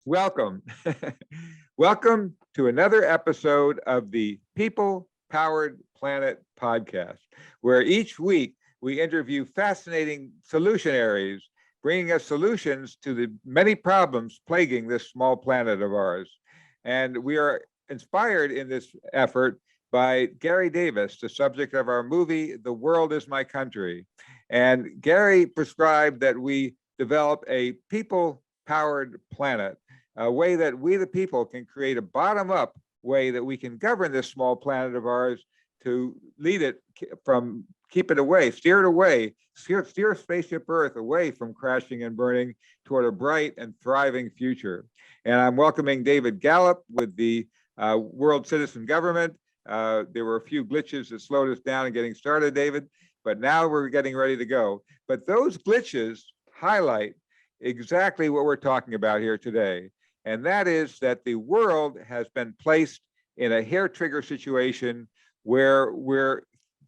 Welcome. Welcome to another episode of the People Powered Planet podcast, where each week we interview fascinating solutionaries, bringing us solutions to the many problems plaguing this small planet of ours. And we are inspired in this effort by Gary Davis, the subject of our movie, The World is My Country. And Gary prescribed that we develop a people powered planet, a way that we, the people, can create a bottom up way that we can govern this small planet of ours to lead it from, keep it away, steer it away, steer spaceship Earth away from crashing and burning toward a bright and thriving future. And I'm welcoming David Gallup with the World Citizen Government. There were a few glitches that slowed us down in getting started, David, but now we're getting ready to go. But those glitches highlight exactly what we're talking about here today. And that is that the world has been placed in a hair trigger situation where we're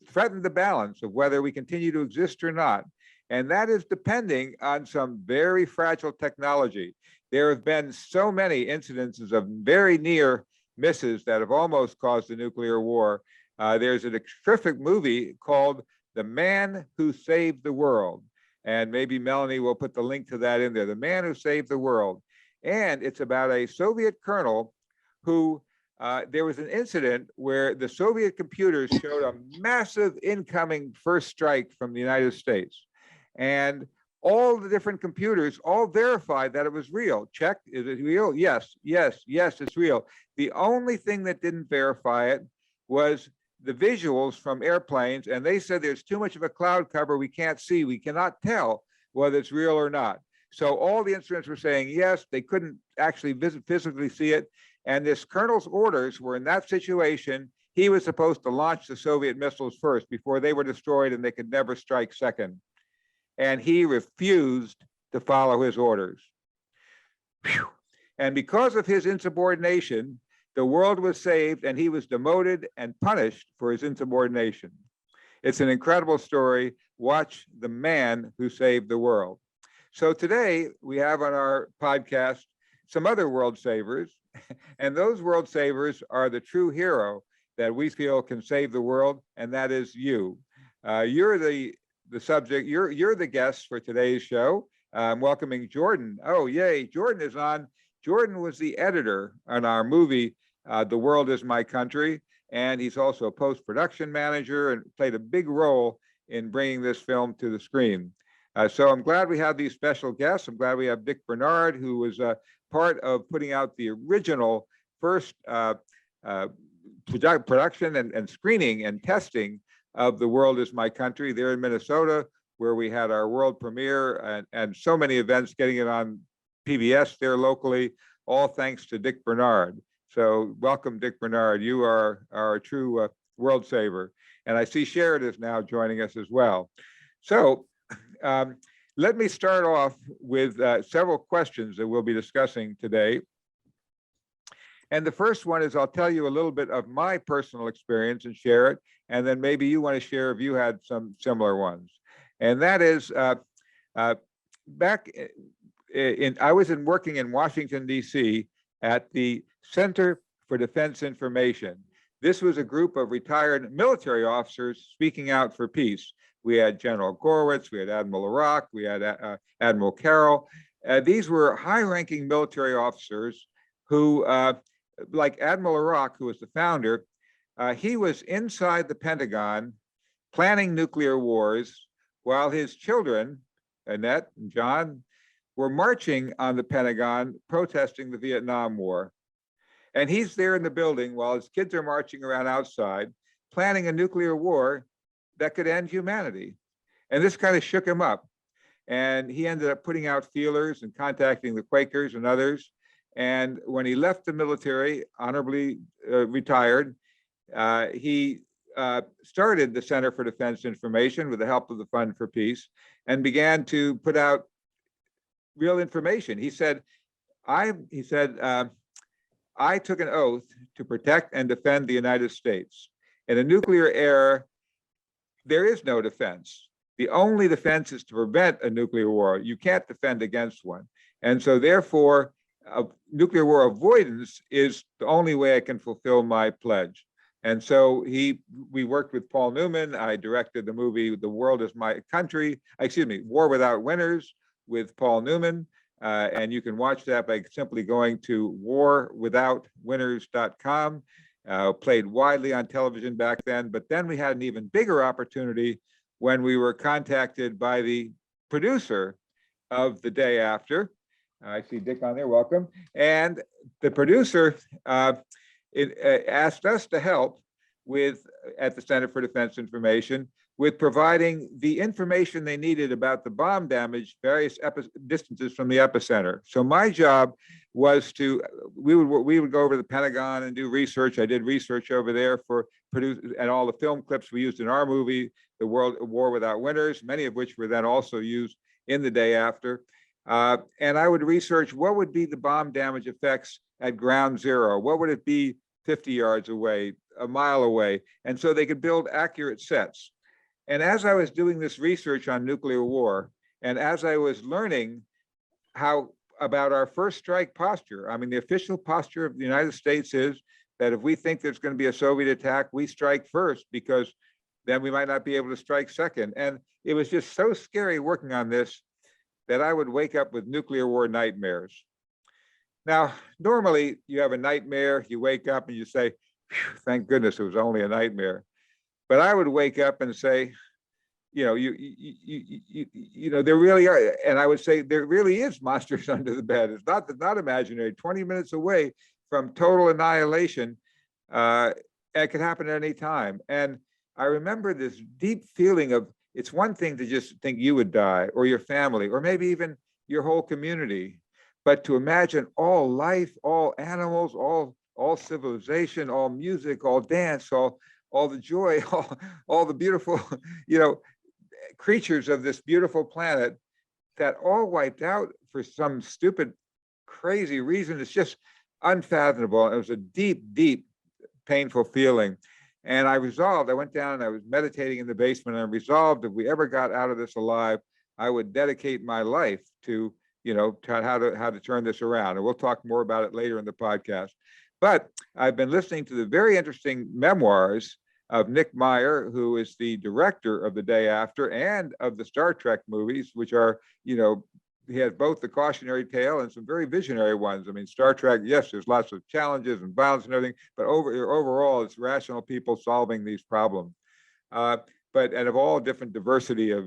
threatened the balance of whether we continue to exist or not. And that is depending on some very fragile technology. There have been so many incidences of very near misses that have almost caused a nuclear war. There's a terrific movie called The Man Who Saved the World. And maybe Melanie will put the link to that in there, The Man Who Saved the World. And it's about a Soviet colonel who, there was an incident where the Soviet computers showed a massive incoming first strike from the United States. And all the different computers all verified that it was real. Checked, is it real? Yes, yes, yes, it's real. The only thing that didn't verify it was the visuals from airplanes. And they said there's too much of a cloud cover, we can't see, we cannot tell whether it's real or not. So all the instruments were saying yes, they couldn't actually physically see it. And this colonel's orders were in that situation, he was supposed to launch the Soviet missiles first before they were destroyed and they could never strike second. And he refused to follow his orders. Whew. And because of his insubordination, the world was saved and he was demoted and punished for his insubordination. It's an incredible story. Watch The Man Who Saved the World. So today we have on our podcast some other world savers, and those world savers are the true hero that we feel can save the world, and that is you. You're the subject, you're the guest for today's show. I'm welcoming Jordan. Oh, yay, Jordan is on. Jordan was the editor on our movie, The World is My Country, and he's also a post-production manager and played a big role in bringing this film to the screen. So I'm glad we have these special guests. I'm glad we have Dick Bernard, who was part of putting out the original first production and screening and testing of The World is My Country there in Minnesota, where we had our world premiere and so many events getting it on PBS there locally, all thanks to Dick Bernard. So welcome, Dick Bernard. You are our true world saver. And I see Sharon is now joining us as well. So let me start off with several questions that we'll be discussing today. And the first one is I'll tell you a little bit of my personal experience and share it. And then maybe you want to share if you had some similar ones. And that is back I was working in Washington, D.C. at the Center for Defense Information. This was a group of retired military officers speaking out for peace. We had General Gorwitz, we had Admiral Iraq, we had Admiral Carroll. These were high-ranking military officers who, like Admiral Iraq, who was the founder, he was inside the Pentagon planning nuclear wars while his children, Annette and John, were marching on the Pentagon protesting the Vietnam War. And he's there in the building while his kids are marching around outside, planning a nuclear war that could end humanity. And this kind of shook him up. And he ended up putting out feelers and contacting the Quakers and others. And when he left the military, honorably retired, he started the Center for Defense Information with the help of the Fund for Peace and began to put out real information. He said, I took an oath to protect and defend the United States. In a nuclear era, there is no defense. The only defense is to prevent a nuclear war. You can't defend against one. And so therefore, nuclear war avoidance is the only way I can fulfill my pledge. And so we worked with Paul Newman. I directed the movie The World Is My Country, War Without Winners with Paul Newman. And you can watch that by simply going to warwithoutwinners.com. Played widely on television back then, but then we had an even bigger opportunity when we were contacted by the producer of The Day After. I see Dick on there, welcome. And the producer asked us to help at the Center for Defense Information with providing the information they needed about the bomb damage various distances from the epicenter. So my job was we would go over to the Pentagon and do research. I did research over there and all the film clips we used in our movie, The War Without Winners, many of which were then also used in The Day After. And I would research what would be the bomb damage effects at ground zero. What would it be 50 yards away, a mile away? And so they could build accurate sets. And as I was doing this research on nuclear war, and as I was learning about our first strike posture, I mean, the official posture of the United States is that if we think there's going to be a Soviet attack, we strike first, because then we might not be able to strike second. And it was just so scary working on this that I would wake up with nuclear war nightmares. Now, normally you have a nightmare, you wake up and you say, thank goodness it was only a nightmare. But I would wake up and say, there really are, and I would say there really is monsters under the bed. It's not imaginary. 20 minutes away from total annihilation, and it can happen at any time. And I remember this deep feeling of, it's one thing to just think you would die, or your family, or maybe even your whole community, but to imagine all life, all animals, all civilization, all music, all dance, all the joy, all the beautiful, creatures of this beautiful planet, that all wiped out for some stupid, crazy reason. It's just unfathomable. It was a deep, deep, painful feeling. And I went down and I was meditating in the basement, and I resolved if we ever got out of this alive, I would dedicate my life to, how to turn this around. And we'll talk more about it later in the podcast. But I've been listening to the very interesting memoirs of Nick Meyer, who is the director of The Day After and of the Star Trek movies, which are, he has both the cautionary tale and some very visionary ones. I mean, Star Trek, yes, there's lots of challenges and violence and everything, but overall, it's rational people solving these problems. And of all different diversity of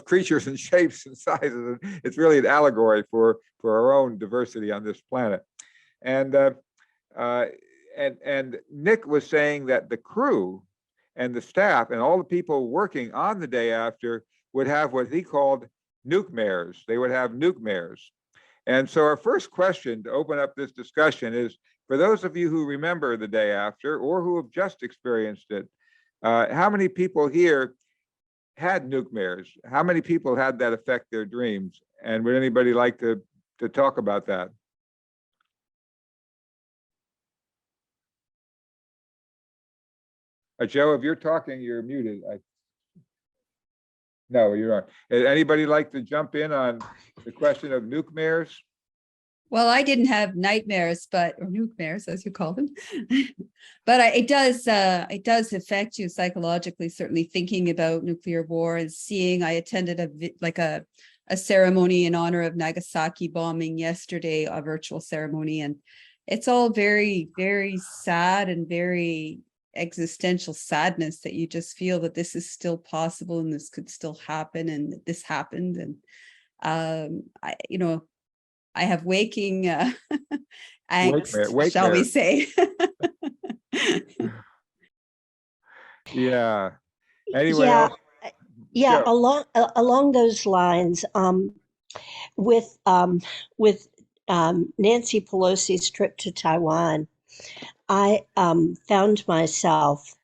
creatures and shapes and sizes, it's really an allegory for our own diversity on this planet. And Nick was saying that the crew and the staff and all the people working on The Day After would have what he called nuke mares. They would have nuke mares. And so our first question to open up this discussion is, for those of you who remember The Day After or who have just experienced it, how many people here had nuke mares? How many people had that affect their dreams? And would anybody like to talk about that? Joe, if you're talking, you're muted. No, you're not. Anybody like to jump in on the question of nuke mares? Well, I didn't have nightmares, or nuke mares, as you call them, but it does affect you psychologically. Certainly, thinking about nuclear war and seeing. I attended a ceremony in honor of Nagasaki bombing yesterday, a virtual ceremony, and it's all very, very sad and very existential sadness that you just feel that this is still possible and this could still happen and this happened. And I have waking angst, shall we say. Yeah. Anyone else? Yeah, along those lines, with Nancy Pelosi's trip to Taiwan, I found myself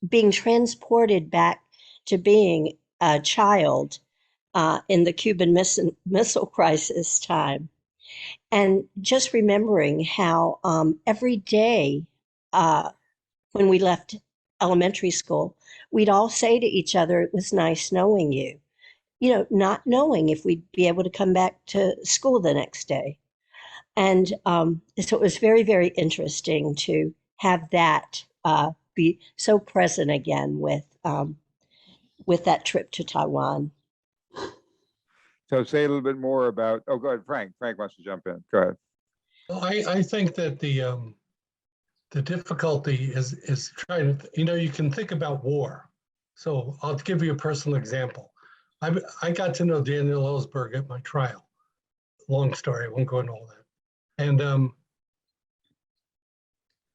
being transported back to being a child in the Cuban Missile Crisis time. And just remembering how every day when we left elementary school, we'd all say to each other, it was nice knowing you, not knowing if we'd be able to come back to school the next day. And so it was very, very interesting to have that be so present again with that trip to Taiwan. So say a little bit more about, oh, go ahead, Frank. Frank wants to jump in. Go ahead. Well, I think that the difficulty is trying to, you can think about war. So I'll give you a personal example. I got to know Daniel Ellsberg at my trial. Long story, I won't go into all that. And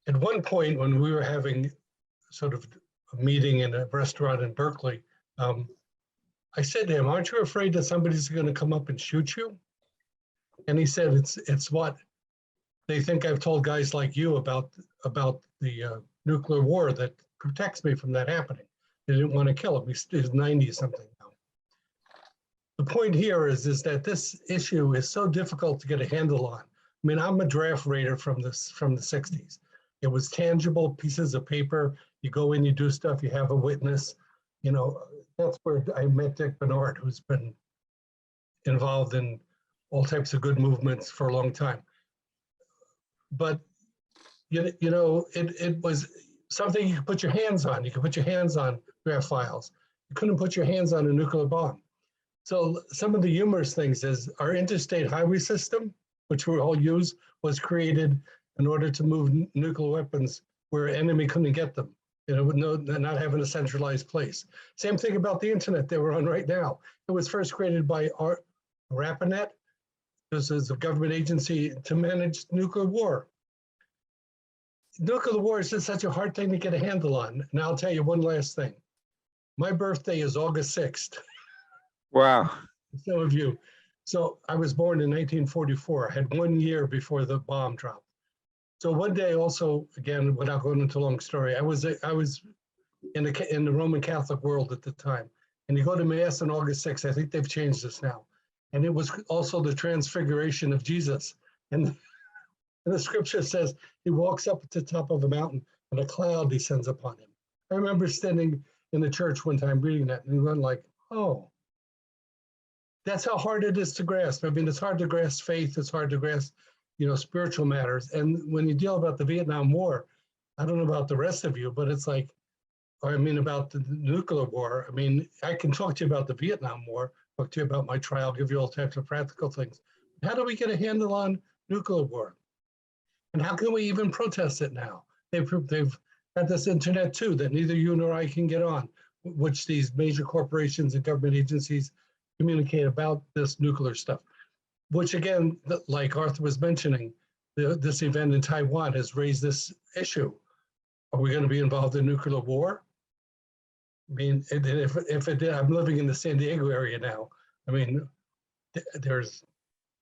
at one point when we were having sort of a meeting in a restaurant in Berkeley, I said to him, "Aren't you afraid that somebody's going to come up and shoot you?" And he said, "It's what they think I've told guys like you about the nuclear war that protects me from that happening. They didn't want to kill him. He's 90 something now." The point here is that this issue is so difficult to get a handle on. I mean, I'm a draft raider from the 60s. It was tangible pieces of paper. You go in, you do stuff, you have a witness. That's where I met Dick Bennett, who's been involved in all types of good movements for a long time. But it was something you could put your hands on. You could put your hands on draft files. You couldn't put your hands on a nuclear bomb. So some of the humorous things is our interstate highway system, which we all use, was created in order to move nuclear weapons where an enemy couldn't get them. Not having a centralized place. Same thing about the internet that we're on right now. It was first created by Rapanet. This is a government agency to manage nuclear war. Nuclear war is just such a hard thing to get a handle on. And I'll tell you one last thing. My birthday is August 6th. Wow. Some of you. So I was born in 1944. I had 1 year before the bomb dropped. So one day also, again, without going into a long story, I was in the Roman Catholic world at the time. And you go to Mass on August 6th. I think they've changed this now. And it was also the Transfiguration of Jesus. And the scripture says he walks up to the top of a mountain and a cloud descends upon him. I remember standing in the church one time reading that and going like, oh, that's how hard it is to grasp. I mean, it's hard to grasp faith. It's hard to grasp, spiritual matters. And when you deal about the Vietnam War, I don't know about the rest of you, but it's like, about the nuclear war. I mean, I can talk to you about the Vietnam War, talk to you about my trial, give you all types of practical things. How do we get a handle on nuclear war? And how can we even protest it now? They've got this internet too that neither you nor I can get on, which these major corporations and government agencies communicate about this nuclear stuff, which again, like Arthur was mentioning, this event in Taiwan has raised this issue. Are we going to be involved in nuclear war? I mean, if it did, I'm living in the San Diego area now. I mean, there's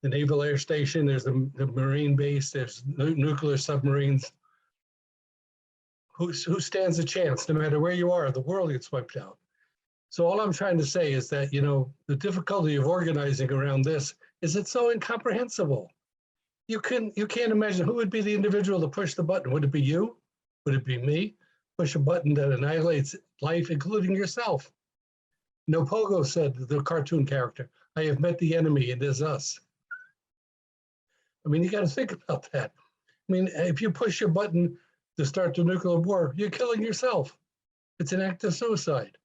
the Naval Air Station, there's the Marine base, there's nuclear submarines. Who stands a chance? No matter where you are, the world gets wiped out. So all I'm trying to say is that, the difficulty of organizing around this is it's so incomprehensible. You can't imagine who would be the individual to push the button. Would it be you? Would it be me? Push a button that annihilates life, including yourself. Pogo said, the cartoon character, "I have met the enemy, it is us." I mean, you got to think about that. I mean, if you push your button to start the nuclear war, you're killing yourself. It's an act of suicide.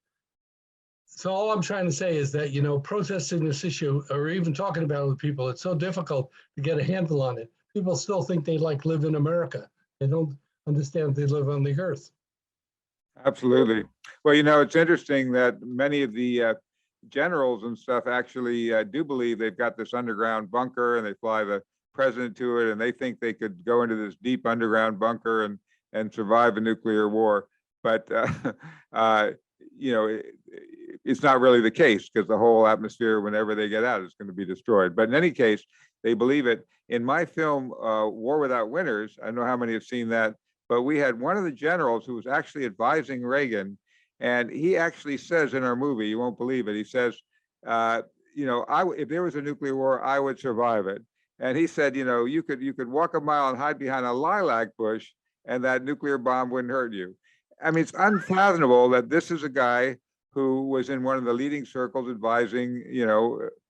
So all I'm trying to say is that, protesting this issue or even talking about it with people, it's so difficult to get a handle on it. People still think they live in America. They don't understand they live on the earth. Absolutely. Well, it's interesting that many of the generals and stuff actually do believe they've got this underground bunker and they fly the president to it and they think they could go into this deep underground bunker and survive a nuclear war. But, it's not really the case because the whole atmosphere, whenever they get out, is going to be destroyed. But in any case, they believe it. In my film, War Without Winners, I don't know how many have seen that, but we had one of the generals who was actually advising Reagan. And he actually says in our movie, you won't believe it, he says, if there was a nuclear war, I would survive it. And he said, you could walk a mile and hide behind a lilac bush and that nuclear bomb wouldn't hurt you. I mean, it's unfathomable that this is a guy who was in one of the leading circles advising,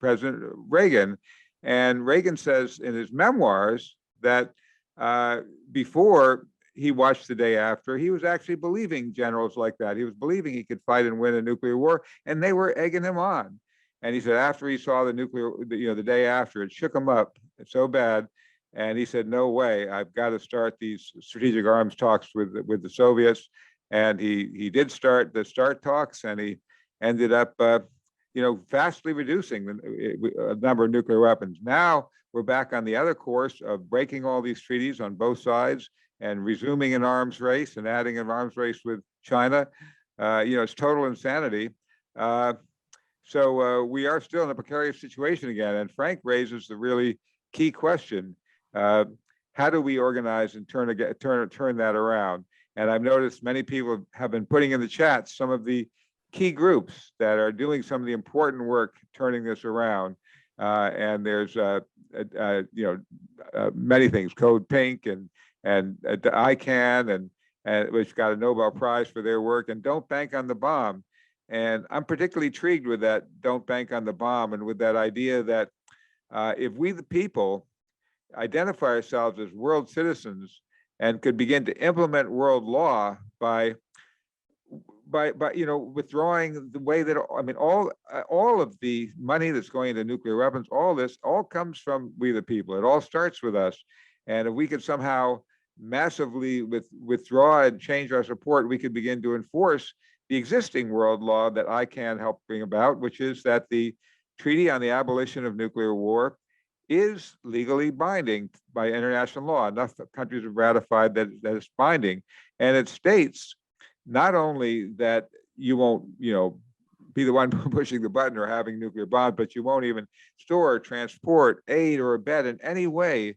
President Reagan. And Reagan says in his memoirs that before he watched The Day After, he was actually believing generals like that. He was believing he could fight and win a nuclear war, and they were egging him on. And he said after he saw The Day After, it shook him up so bad. And he said, no way, I've got to start these strategic arms talks with the Soviets. And he did start talks, and he ended up, vastly reducing the number of nuclear weapons. Now we're back on the other course of breaking all these treaties on both sides and resuming an arms race and adding an arms race with China. It's total insanity. So we are still in a precarious situation again. And Frank raises the really key question: how do we organize and turn that around? And I've noticed many people have been putting in the chat some of the key groups that are doing some of the important work turning this around. And there's many things, Code Pink and ICANN, and which got a Nobel Prize for their work, and Don't Bank on the Bomb. And I'm particularly intrigued with that Don't Bank on the Bomb, and with that idea that if we the people identify ourselves as world citizens and could begin to implement world law by withdrawing the way that, all of the money that's going into nuclear weapons, all this all comes from we the people. It all starts with us. And if we could somehow massively withdraw and change our support, we could begin to enforce the existing world law that ICANN helped bring about, which is that the Treaty on the Abolition of Nuclear War is legally binding by international law. Enough countries have ratified that it's binding. And it states not only that you won't, be the one pushing the button or having nuclear bombs, but you won't even store, transport, aid, or abet in any way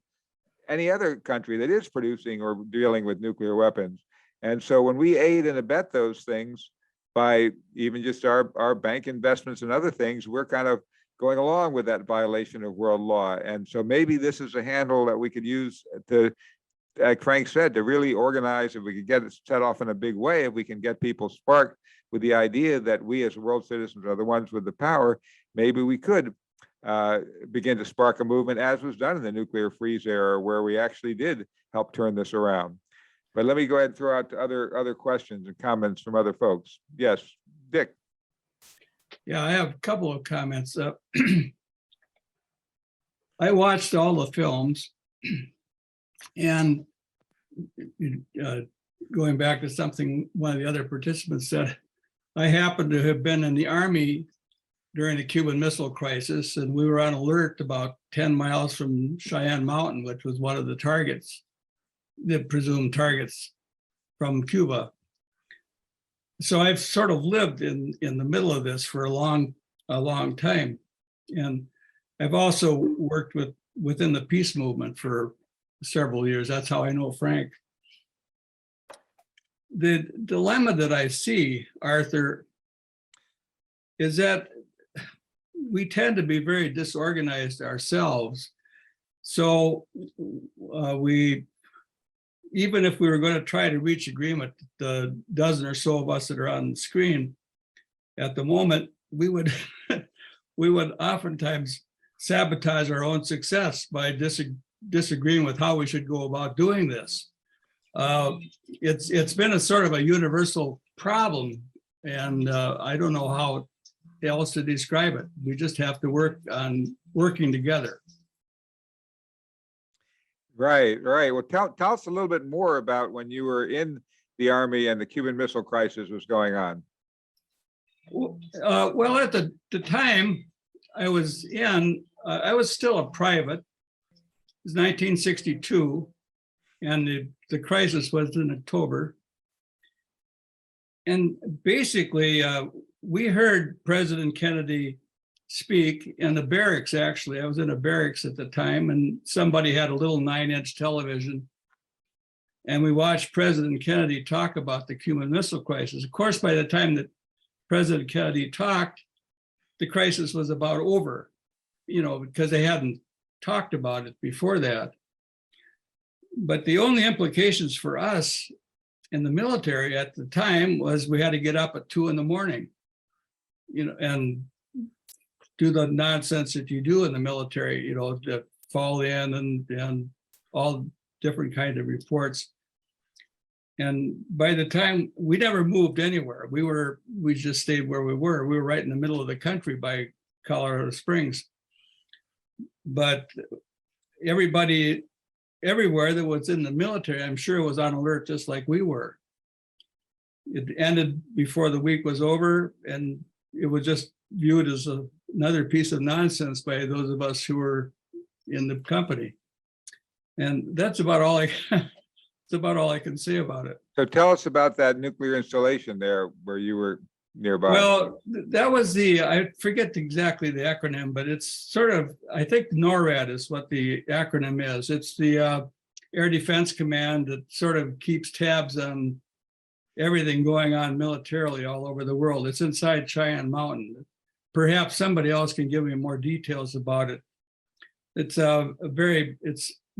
any other country that is producing or dealing with nuclear weapons. And so when we aid and abet those things by even just our bank investments and other things, we're kind of going along with that violation of world law. And so maybe this is a handle that we could use to, like Frank said, to really organize. If we could get it set off in a big way, if we can get people sparked with the idea that we as world citizens are the ones with the power, maybe we could begin to spark a movement, as was done in the nuclear freeze era, where we actually did help turn this around. But let me go ahead and throw out other questions and comments from other folks. Yes, Dick. Yeah, I have a couple of comments. I watched all the films, and going back to something one of the other participants said, I happened to have been in the Army during the Cuban Missile Crisis, and we were on alert about 10 miles from Cheyenne Mountain, which was one of the targets, the presumed targets from Cuba. So I've sort of lived in the middle of this for a long time. And I've also worked within the peace movement for several years. That's how I know Frank. The dilemma that I see, Arthur, is that we tend to be very disorganized ourselves. So even if we were going to try to reach agreement, the dozen or so of us that are on the screen at the moment, we would oftentimes sabotage our own success by disagreeing with how we should go about doing this. It's been a sort of a universal problem, and I don't know how else to describe it. We just have to work on working together. Right. Well, tell us a little bit more about when you were in the Army and the Cuban Missile Crisis was going on. Well, at the time I was in, I was still a private. It was 1962, and the crisis was in October. And basically, we heard President Kennedy speak in the barracks. Actually, I was in a barracks at the time, and somebody had a little 9-inch television, and we watched President Kennedy talk about the Cuban Missile Crisis. Of course, by the time that President Kennedy talked, the crisis was about over, because they hadn't talked about it before that. But the only implications for us in the military at the time was we had to get up at 2 a.m, and do the nonsense that you do in the military, you know, that fall in and all different kind of reports. And by the time, we never moved anywhere. We just stayed where we were. We were right in the middle of the country by Colorado Springs. But everybody, everywhere that was in the military, I'm sure was on alert just like we were. It ended before the week was over, and it was just viewed as another piece of nonsense by those of us who were in the company. And that's about all it's about all I can say about it. So tell us about that nuclear installation there where you were nearby. Well, that was I forget exactly the acronym, but it's sort of, I think NORAD is what the acronym is. It's the Air Defense Command that sort of keeps tabs on everything going on militarily all over the world. It's inside Cheyenne Mountain. Perhaps somebody else can give me more details about it. It's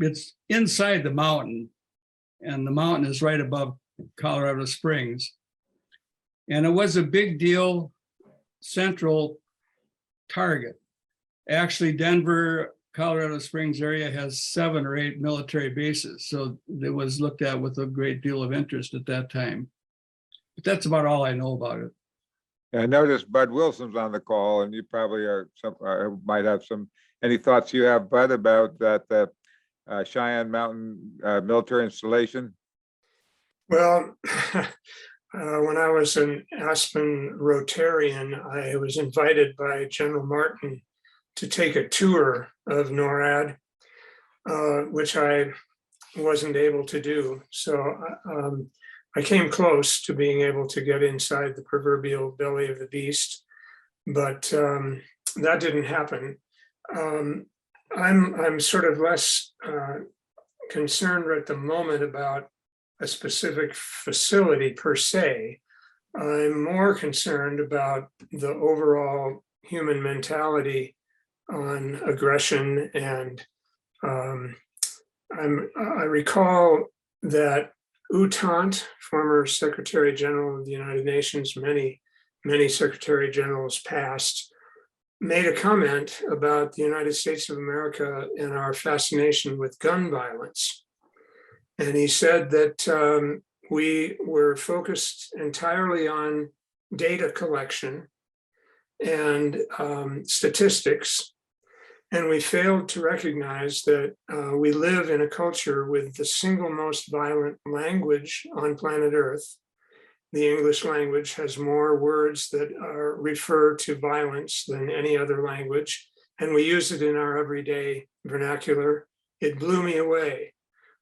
it's inside the mountain, and the mountain is right above Colorado Springs. And it was a big deal central target. Actually, Denver, Colorado Springs area has 7 or 8 military bases. So it was looked at with a great deal of interest at that time. But that's about all I know about it. I noticed Bud Wilson's on the call, and you probably might have any thoughts you have, Bud, about that Cheyenne Mountain military installation? Well, when I was an Aspen Rotarian, I was invited by General Martin to take a tour of NORAD, which I wasn't able to do. So I came close to being able to get inside the proverbial belly of the beast, but that didn't happen. I'm sort of less concerned at the moment about a specific facility per se. I'm more concerned about the overall human mentality on aggression. And I recall that U Thant, former Secretary General of the United Nations, many Secretary Generals past, made a comment about the United States of America and our fascination with gun violence. And he said that we were focused entirely on data collection and statistics. And we failed to recognize that we live in a culture with the single most violent language on planet Earth. The English language has more words that refer to violence than any other language, and we use it in our everyday vernacular. It blew me away.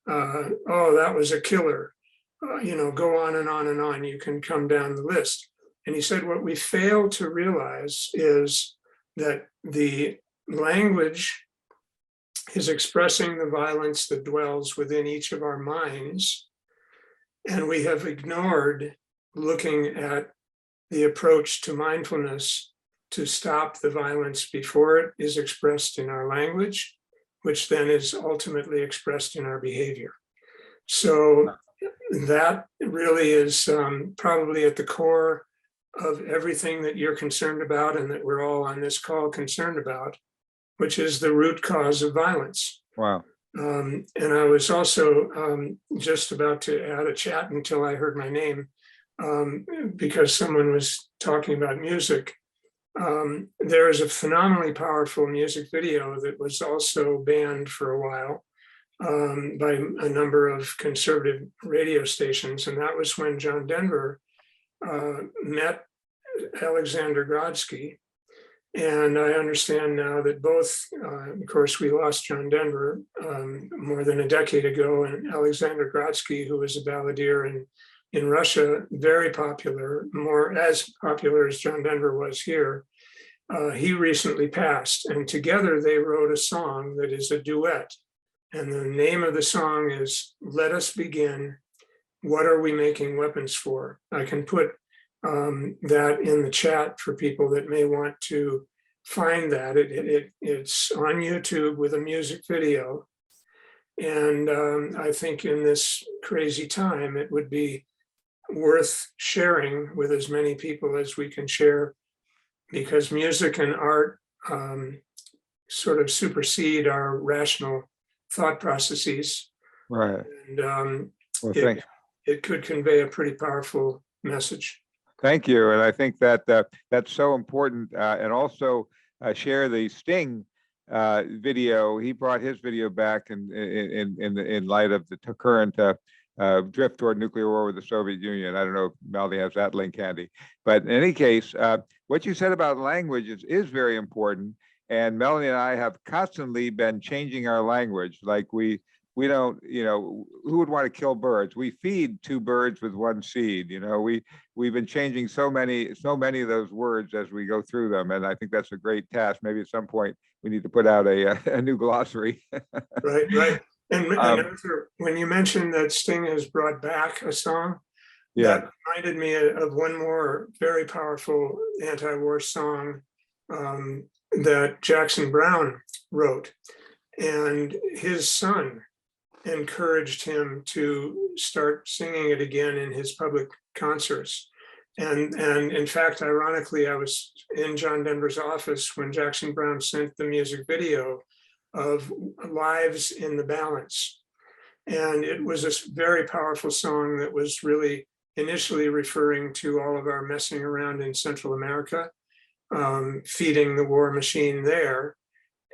Oh, that was a killer. Go on and on and on. You can come down the list. And he said, what we fail to realize is that the language is expressing the violence that dwells within each of our minds. And we have ignored looking at the approach to mindfulness to stop the violence before it is expressed in our language, which then is ultimately expressed in our behavior. So that really is probably at the core of everything that you're concerned about and that we're all on this call concerned about, which is the root cause of violence. Wow. And I was also just about to add a chat until I heard my name, because someone was talking about music. There is a phenomenally powerful music video that was also banned for a while by a number of conservative radio stations. And that was when John Denver met Alexander Grodsky. And I understand now that both, of course, we lost John Denver more than a decade ago, and Alexander Grodsky, who was a balladeer in Russia, very popular, more as popular as John Denver was here. He recently passed, and together they wrote a song that is a duet. And the name of the song is Let Us Begin. What Are We Making Weapons For? I can put that in the chat for people that may want to find that. It's on YouTube with a music video. And I think in this crazy time, it would be worth sharing with as many people as we can share, because music and art sort of supersede our rational thought processes. Right. And Well, thank it could convey a pretty powerful message. Thank you. And I think that that's so important. And also share the Sting video. He brought his video back in light of the current drift toward nuclear war with the Soviet Union. I don't know if Melanie has that link handy. But in any case, what you said about language is very important. And Melanie and I have constantly been changing our language. Like we don't, who would want to kill birds? We feed 2 birds with 1 seed. We've been changing so many of those words as we go through them, and I think that's a great task. Maybe at some point we need to put out a new glossary. Right. And Arthur, when you mentioned that Sting has brought back a song, Yeah, that reminded me of one more very powerful anti-war song that Jackson Browne wrote, and his son encouraged him to start singing it again in his public concerts. And in fact, ironically, I was in John Denver's office when Jackson Browne sent the music video of Lives in the Balance. And it was a very powerful song that was really initially referring to all of our messing around in Central America, feeding the war machine there.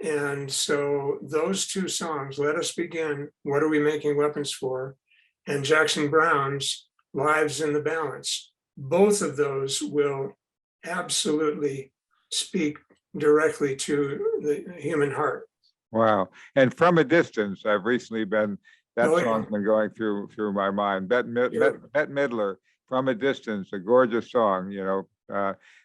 And so those 2 songs, Let Us Begin, What Are We Making Weapons For? And Jackson Browne's Lives in the Balance, both of those will absolutely speak directly to the human heart. wow. And From a Distance, I've recently been, that Oh, yeah. song's been going through my mind. Bette Sure. Midler, From a Distance, a gorgeous song,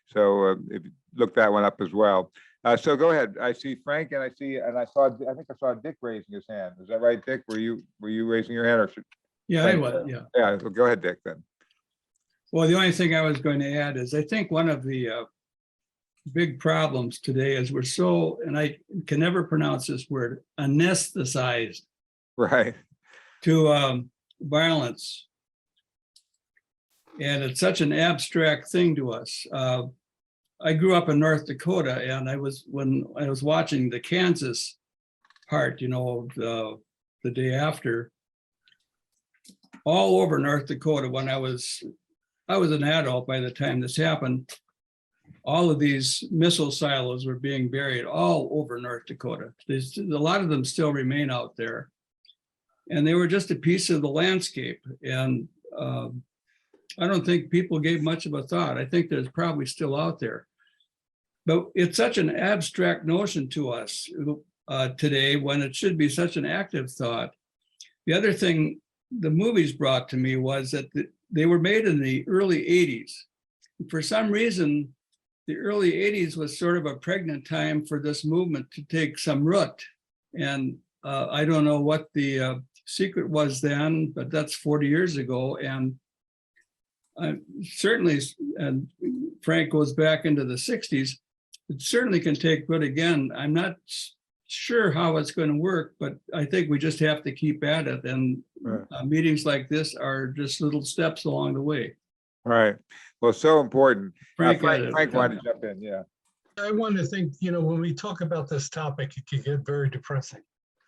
so if you look that one up as well. So go ahead. I see Frank, and I think I saw Dick raising his hand. Is that right, Dick? Were you raising your hand, or should? Yeah, I was, yeah. Yeah, go ahead, Dick, then. Well, the only thing I was going to add is I think one of the big problems today is we're so, and I can never pronounce this word, anesthetized Right. to violence. And it's such an abstract thing to us. I grew up in North Dakota, and when I was watching the Kansas part, the day after, all over North Dakota, when I was an adult by the time this happened, all of these missile silos were being buried all over North Dakota. A lot of them still remain out there. And they were just a piece of the landscape. And I don't think people gave much of a thought. I think there's probably still out there. But it's such an abstract notion to us today when it should be such an active thought. The other thing the movies brought to me was that they were made in the early 80s. For some reason, the early 80s was sort of a pregnant time for this movement to take some root. And I don't know what the secret was then, but that's 40 years ago. And certainly, and Frank goes back into the 60s, it certainly can take root again. I'm not sure how it's going to work, but I think we just have to keep at it. And meetings like this are just little steps along the way. Right. Well, so important. Frank Frank wanted to jump in. Yeah. I want to think, when we talk about this topic, it can get very depressing.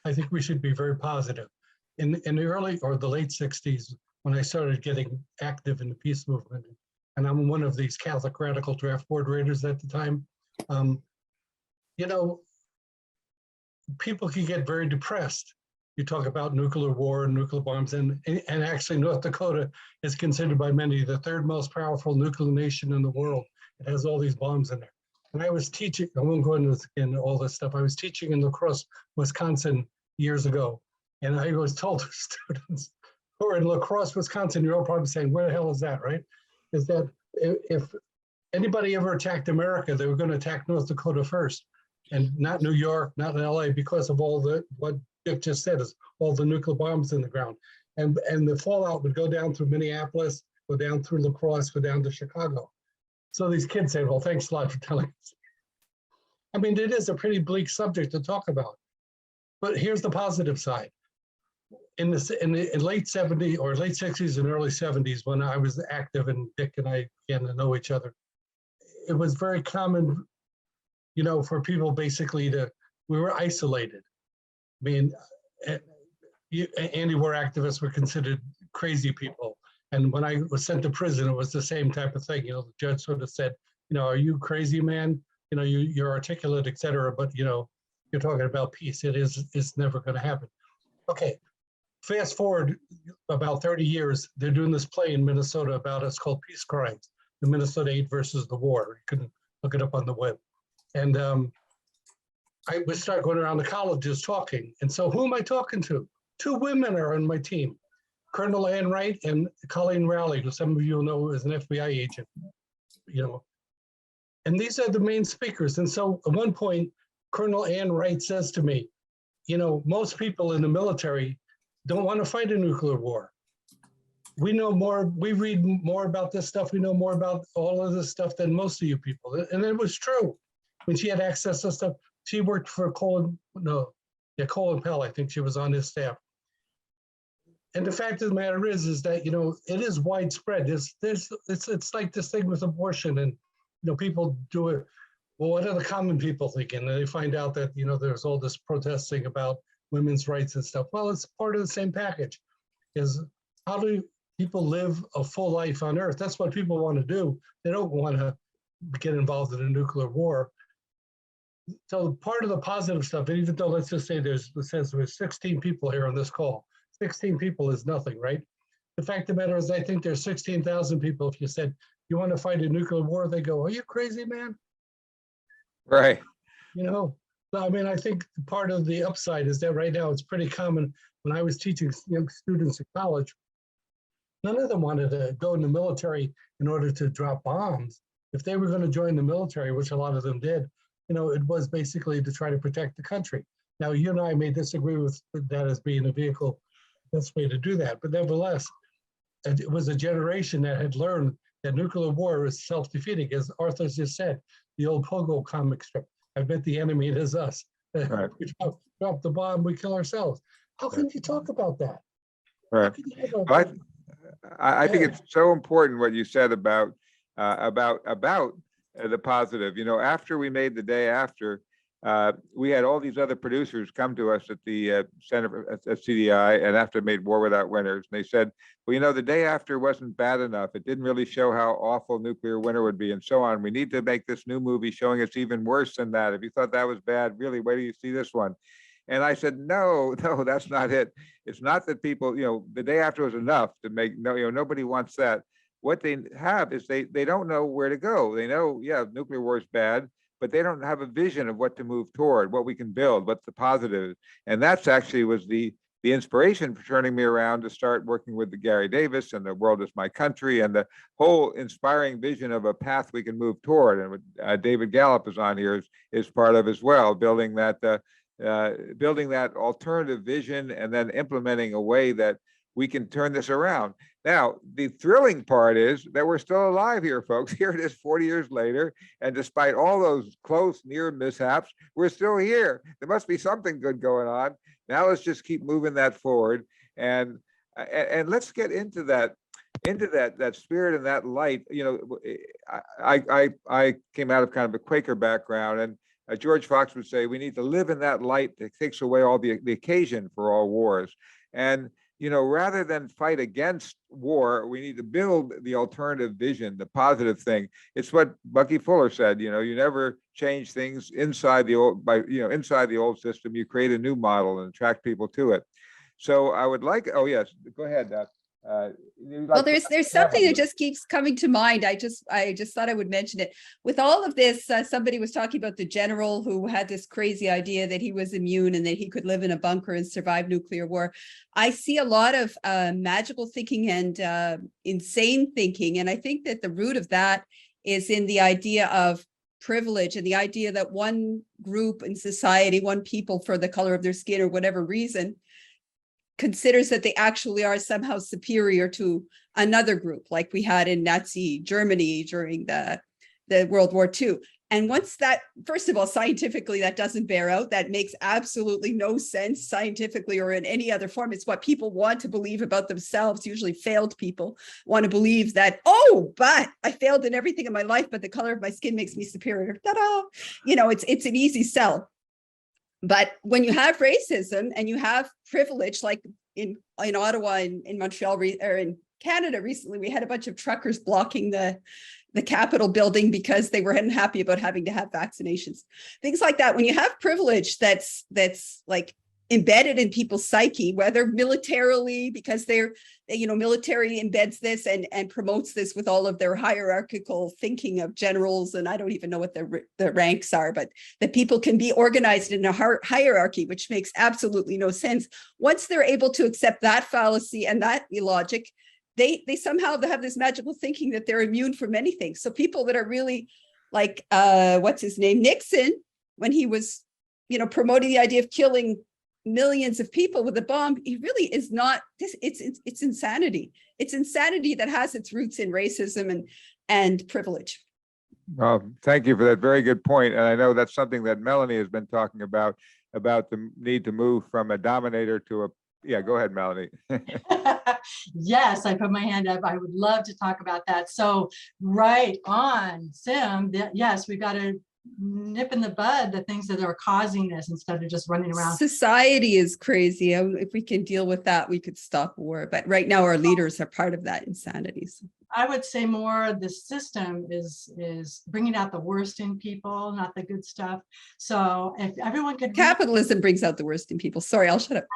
I think we should be very positive. In the early or the late 60s, when I started getting active in the peace movement, and I'm one of these Catholic radical draft board readers at the time, people can get very depressed. You talk about nuclear war and nuclear bombs, and actually North Dakota is considered by many the 3rd most powerful nuclear nation in the world. It has all these bombs in there. And I was teaching, I won't go into all this stuff, I was teaching in La Crosse, Wisconsin years ago. And I was told to students who are in La Crosse, Wisconsin, you're all probably saying, where the hell is that, right? Is that if anybody ever attacked America, they were going to attack North Dakota first, and not New York, not LA, because of all what Dick just said, is all the nuclear bombs in the ground. And the fallout would go down through Minneapolis, go down through La Crosse, go down to Chicago. So these kids said, well, thanks a lot for telling us. I mean, it is a pretty bleak subject to talk about. But here's the positive side. In the late 70s or late 60s and early 70s, when I was active and Dick and I began to know each other, it was very common, for people basically we were isolated. I mean, anti-war activists were considered crazy people. And when I was sent to prison, it was the same type of thing. The judge sort of said, are you crazy, man? You're articulate, et cetera, but you're talking about peace. It's never going to happen. Okay, fast forward about 30 years, they're doing this play in Minnesota about it's called Peace Crimes, the Minnesota 8 versus the war. You can look it up on the web. And I would start going around the colleges talking. And so who am I talking to? 2 women are on my team, Colonel Ann Wright and Colleen, who some of you know is an FBI agent, And these are the main speakers. And so at one point, Colonel Ann Wright says to me, most people in the military don't want to fight a nuclear war. We know more, we read more about this stuff. We know more about all of this stuff than most of you people. And it was true. When she had access to stuff, she worked for Colin Powell, I think she was on his staff. And the fact of the matter is that, it is widespread. It's like this thing with abortion, and, people do it. Well, what are the common people thinking? And they find out that, there's all this protesting about women's rights and stuff. Well, it's part of the same package. Is how do people live a full life on Earth? That's what people want to do. They don't want to get involved in a nuclear war. So part of the positive stuff, and even though let's just say there's 16 people here on this call, 16 people is nothing, right? The fact of the matter is, I think there's 16,000 people. If you said, you want to fight a nuclear war, they go, are you crazy, man? Right. I mean, I think part of the upside is that right now it's pretty common. When I was teaching young students in college, none of them wanted to go in the military in order to drop bombs. If they were going to join the military, which a lot of them did, it was basically to try to protect the country. Now, you and I may disagree with that as being a vehicle, best way to do that. But nevertheless, it was a generation that had learned that nuclear war is self-defeating. As Arthur just said, the old Pogo comic strip, I bet the enemy is us. Right. We drop the bomb, we kill ourselves. How can you talk about that? Right. I think it's so important what you said about the positive. After we made The Day After, we had all these other producers come to us at the Center at CDI, and after made War Without Winners, and they said, well, The Day After wasn't bad enough. It didn't really show how awful nuclear winter would be, and so on. We need to make this new movie showing it's even worse than that. If you thought that was bad, really, wait till you see this one. And I said, no, that's not it. It's not that people, The Day After was enough to make, nobody wants that. What they have is they don't know where to go. They know, nuclear war is bad, but they don't have a vision of what to move toward, what we can build, what's the positive. And that's actually was the inspiration for turning me around to start working with the Gary Davis and The World Is My Country, and the whole inspiring vision of a path we can move toward. And what David Gallup is on here is part of as well, building that alternative vision and then implementing a way that we can turn this around. Now, the thrilling part is that we're still alive here, folks. Here it is 40 years later. And despite all those close, near mishaps, we're still here. There must be something good going on. Now let's just keep moving that forward. And let's get into that spirit and that light. I came out of kind of a Quaker background, and George Fox would say, we need to live in that light that takes away all the occasion for all wars. And rather than fight against war, we need to build the alternative vision, the positive thing. It's what Bucky Fuller said, you never change things inside the old system. You create a new model and attract people to it. So I would like, oh yes, go ahead. Well, there's something that just keeps coming to mind. I just thought I would mention it. With all of this, somebody was talking about the general who had this crazy idea that he was immune and that he could live in a bunker and survive nuclear war. I see a lot of magical thinking and insane thinking. And I think that the root of that is in the idea of privilege and the idea that one group in society, one people for the color of their skin or whatever reason, considers that they actually are somehow superior to another group, like we had in Nazi Germany during the World War II. And once that, first of all, scientifically, that doesn't bear out. That makes absolutely no sense scientifically or in any other form. It's what people want to believe about themselves. Usually failed people want to believe that, oh, but I failed in everything in my life, but the color of my skin makes me superior. Ta-da! You know, it's an easy sell. But when you have racism and you have privilege, like in Ottawa, in Montreal, or in Canada recently, we had a bunch of truckers blocking the Capitol building because they were unhappy about having to have vaccinations. Things like that. When you have privilege that's like embedded in people's psyche, whether militarily, because they're, you know, military embeds this and promotes this with all of their hierarchical thinking of generals, and I don't even know what the ranks are, but that people can be organized in a hierarchy, which makes absolutely no sense. Once they're able to accept that fallacy and that illogic, they somehow have this magical thinking that they're immune from anything. So people that are really like, what's his name, Nixon, when he was, you know, promoting the idea of killing millions of people with a bomb, he really is not this. It's insanity. It's insanity that has its roots in racism and privilege. Well, thank you for that very good point. And I know that's something that Melanie has been talking about the need to move from a dominator to a, yeah, go ahead, Melanie. Yes, I put my hand up. I would love to talk about that. So right on, Sim, yes, we've got to nip in the bud the things that are causing this instead of just running around. Society is crazy. If we can deal with that, we could stop war. But right now our leaders are part of that insanity. So I would say more the system is bringing out the worst in people, not the good stuff. So if everyone could capitalism brings out the worst in people. Sorry, I'll shut up.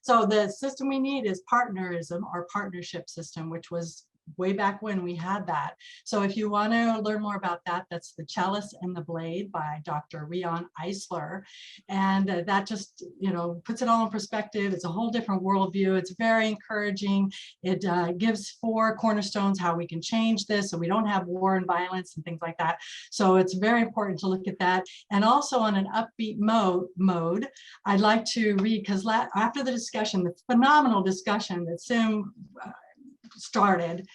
So the system we need is partnerism or partnership system, which was way back when we had that. So if you want to learn more about that, that's The Chalice and the Blade by Dr. Rion Eisler. And that just, you know, puts it all in perspective. It's a whole different worldview. It's very encouraging. It gives 4 cornerstones how we can change this so we don't have war and violence and things like that. So it's very important to look at that. And also on an upbeat mode, I'd like to read, because after the discussion, the phenomenal discussion that Sim started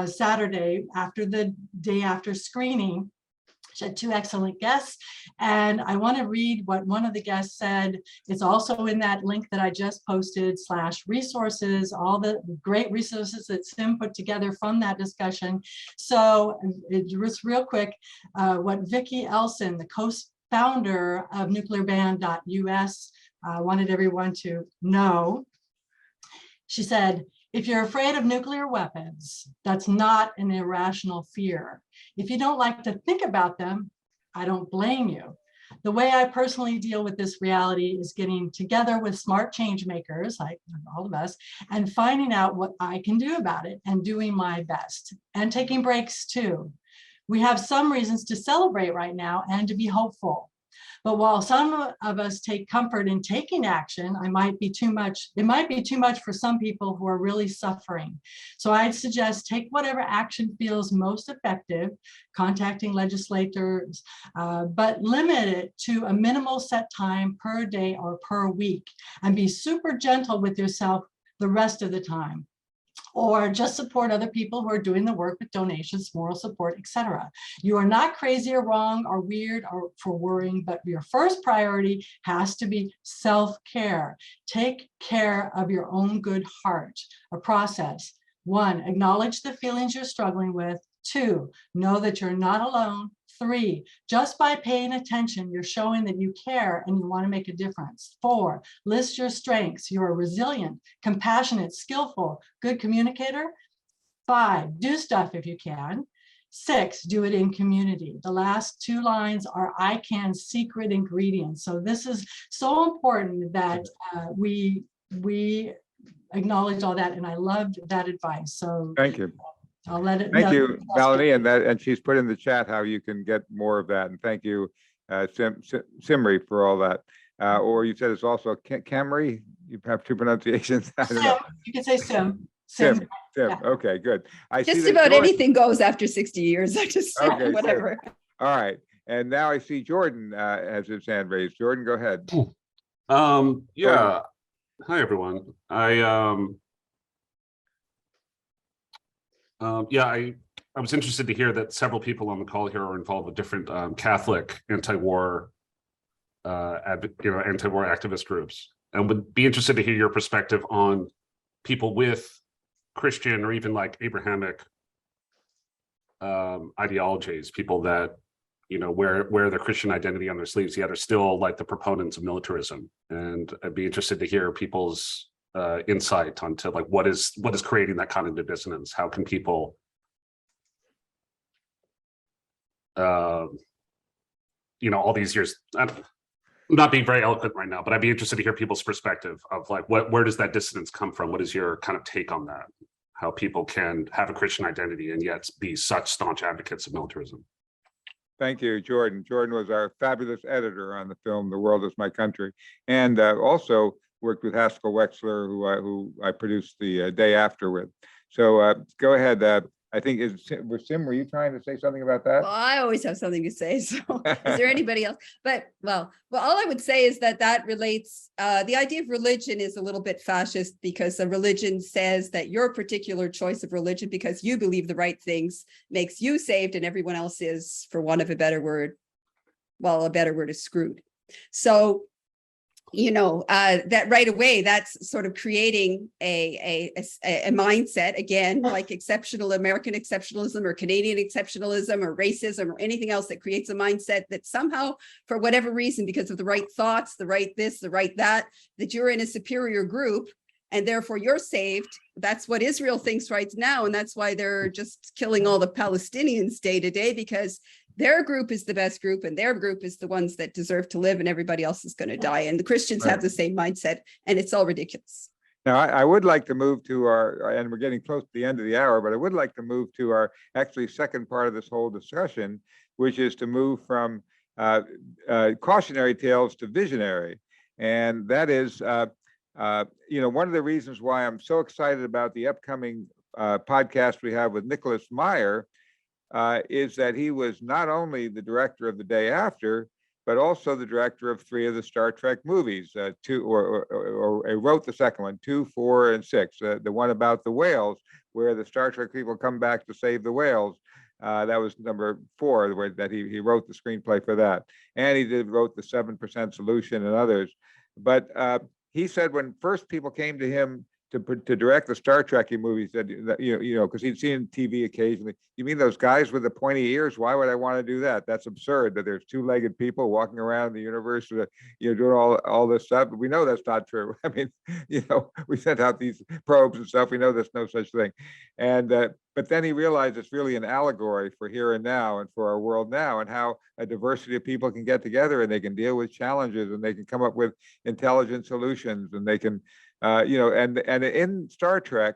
Saturday after the day after screening. She had 2 excellent guests, and I want to read what one of the guests said. It's also in that link that I just posted /resources, all the great resources that Sim put together from that discussion. So just real quick, what Vicki Elson, the co-founder of nuclearban.us, wanted everyone to know. She said, if you're afraid of nuclear weapons, that's not an irrational fear. If you don't like to think about them, I don't blame you. The way I personally deal with this reality is getting together with smart change makers, like all of us, and finding out what I can do about it and doing my best and taking breaks too. We have some reasons to celebrate right now and to be hopeful. But while some of us take comfort in taking action, it might be too much for some people who are really suffering. So I'd suggest take whatever action feels most effective, contacting legislators, but limit it to a minimal set time per day or per week, and be super gentle with yourself the rest of the time. Or just support other people who are doing the work with donations, moral support, etc. You are not crazy or wrong or weird or for worrying, but your first priority has to be self-care. Take care of your own good heart. A process. 1, acknowledge the feelings you're struggling with. 2, know that you're not alone. 3, just by paying attention, you're showing that you care and you want to make a difference. 4, list your strengths. You are resilient, compassionate, skillful, good communicator. 5, do stuff if you can. 6, do it in community. The last 2 lines are I can secret ingredients. So this is so important that we acknowledge all that. And I loved that advice. So Thank you. I'll let it. Thank you, Melanie, and she's put in the chat how you can get more of that. And thank you, Simri, for all that. Or you said it's also Camry. You have 2 pronunciations. I don't know. You can say Sim. Sim. Yeah. Okay, good. I see Just that about Jordan- anything goes after 60 years. I just Okay, whatever. good. All right, and now I see Jordan has his hand raised. Jordan, go ahead. Yeah. Hi everyone. I I was interested to hear that several people on the call here are involved with different Catholic anti-war, anti-war activist groups, and would be interested to hear your perspective on people with Christian or even like Abrahamic ideologies, people that wear their Christian identity on their sleeves, yet are still like the proponents of militarism. And I'd be interested to hear people's insight onto like what is creating that cognitive dissonance. How can people all these years, I'm not being very eloquent right now, but I'd be interested to hear people's perspective of like where does that dissonance come from? What is your kind of take on that? How people can have a Christian identity and yet be such staunch advocates of militarism. Thank you, Jordan. Jordan was our fabulous editor on the film "The World Is My Country," and also worked with Haskell Wexler, who I produced the day after with. So go ahead. I think Sim, were you trying to say something about that? Well, I always have something to say. So is there anybody else? But well, all I would say is that relates, the idea of religion is a little bit fascist, because a religion says that your particular choice of religion, because you believe the right things, makes you saved, and everyone else is, for want of a better word, well, a better word is screwed. So that right away, that's sort of creating a mindset, again, like exceptional American exceptionalism or Canadian exceptionalism or racism or anything else that creates a mindset that somehow, for whatever reason, because of the right thoughts, the right this, the right that you're in a superior group and therefore you're saved. That's what Israel thinks right now. And that's why they're just killing all the Palestinians day to day, because their group is the best group and their group is the ones that deserve to live, and everybody else is going to die. And the Christians have the same mindset, and it's all ridiculous. Now, I would like to move to and we're getting close to the end of the hour, but I would like to move to our actually second part of this whole discussion, which is to move from cautionary tales to visionary. And that is, one of the reasons why I'm so excited about the upcoming podcast we have with Nicholas Meyer is that he was not only the director of The Day After, but also the director of 3 of the Star Trek movies, or wrote the second one, 2, 4, and 6, the one about the whales, where the Star Trek people come back to save the whales. That was number 4, where that he wrote the screenplay for that. And he wrote the 7% Solution and others. But he said when first people came to him to direct the Star Trek movies, that because he'd seen TV occasionally. You mean those guys with the pointy ears? Why would I want to do that? That's absurd. That there's 2-legged people walking around the universe, doing all this stuff. But we know that's not true. I mean, we sent out these probes and stuff. We know there's no such thing. And but then he realized it's really an allegory for here and now and for our world now, and how a diversity of people can get together and they can deal with challenges and they can come up with intelligent solutions, and they can. And in Star Trek,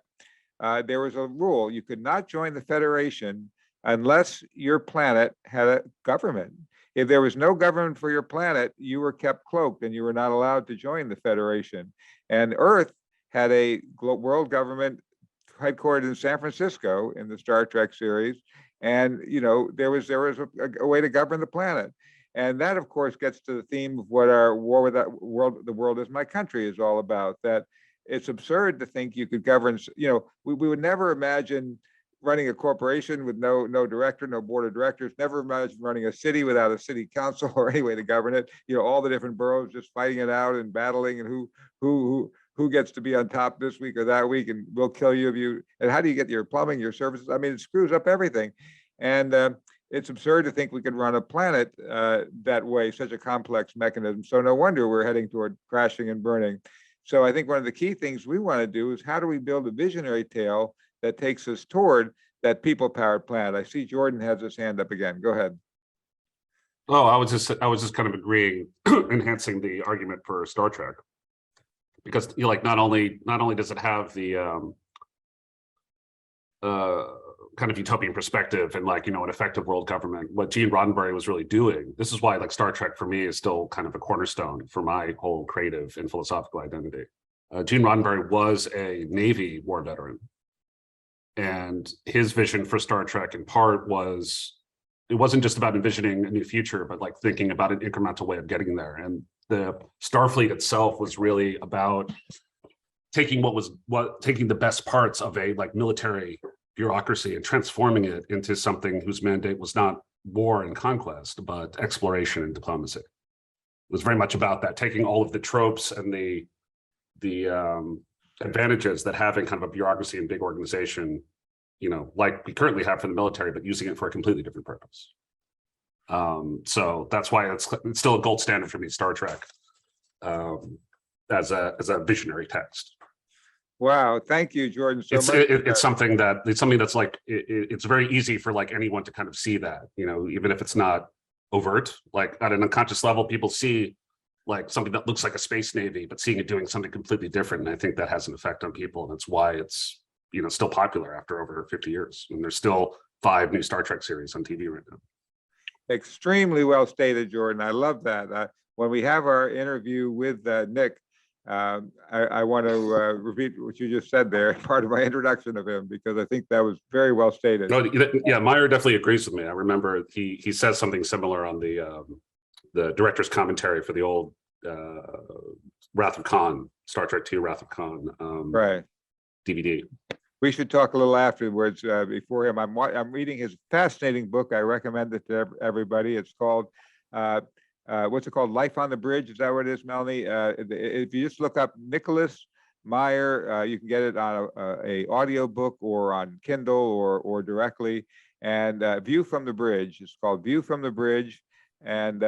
there was a rule: you could not join the Federation unless your planet had a government. If there was no government for your planet, you were kept cloaked and you were not allowed to join the Federation. And Earth had a world government headquartered in San Francisco in the Star Trek series, and there was a way to govern the planet. And that, of course, gets to the theme of what our War with That World, The World Is My Country is all about, that it's absurd to think you could govern, we would never imagine running a corporation with no director, no board of directors, never imagine running a city without a city council or any way to govern it, all the different boroughs just fighting it out and battling, and who gets to be on top this week or that week, and we'll kill you if you, and how do you get your plumbing, your services? I mean, it screws up everything. And it's absurd to think we could run a planet that way, such a complex mechanism. So no wonder we're heading toward crashing and burning. So I think one of the key things we want to do is, how do we build a visionary tale that takes us toward that people-powered planet? I see Jordan has his hand up again. Go ahead. Oh, I was just kind of agreeing, enhancing the argument for Star Trek, because not only does it have the kind of utopian perspective and an effective world government, what Gene Roddenberry was really doing. This is why Star Trek for me is still kind of a cornerstone for my whole creative and philosophical identity. Gene Roddenberry was a Navy war veteran, and his vision for Star Trek in part it wasn't just about envisioning a new future, but thinking about an incremental way of getting there. And the Starfleet itself was really about taking taking the best parts of a military bureaucracy and transforming it into something whose mandate was not war and conquest, but exploration and diplomacy. It was very much about that, taking all of the tropes and the advantages that having kind of a bureaucracy and big organization, you know, like we currently have for the military, but using it for a completely different purpose. So that's why it's still a gold standard for me, Star Trek, as a visionary text. Wow, thank you, Jordan, so It's much. it's something that's like it's very easy for like anyone to kind of see that, you know, even if it's not overt, like at an unconscious level, people see like something that looks like a space navy, but seeing it doing something completely different. And I think that has an effect on people, and that's why it's, you know, still popular after over 50 years. And there's still 5 new Star Trek series on TV right now. Extremely well stated, Jordan. I love that. When we have our interview with Nick, I want to repeat what you just said there, part of my introduction of him, because I think that was very well stated. No, yeah, Meyer definitely agrees with me. I remember he says something similar on the director's commentary for the old Wrath of Khan, Star Trek II Wrath of Khan Right. DVD. We should talk a little afterwards. Before him, I'm reading his fascinating book. I recommend it to everybody. It's called what's it called? Life on the Bridge. Is that what it is, Melanie? If you just look up Nicholas Meyer, you can get it on a audio book or on Kindle or directly. And View from the Bridge. It's called View from the Bridge, and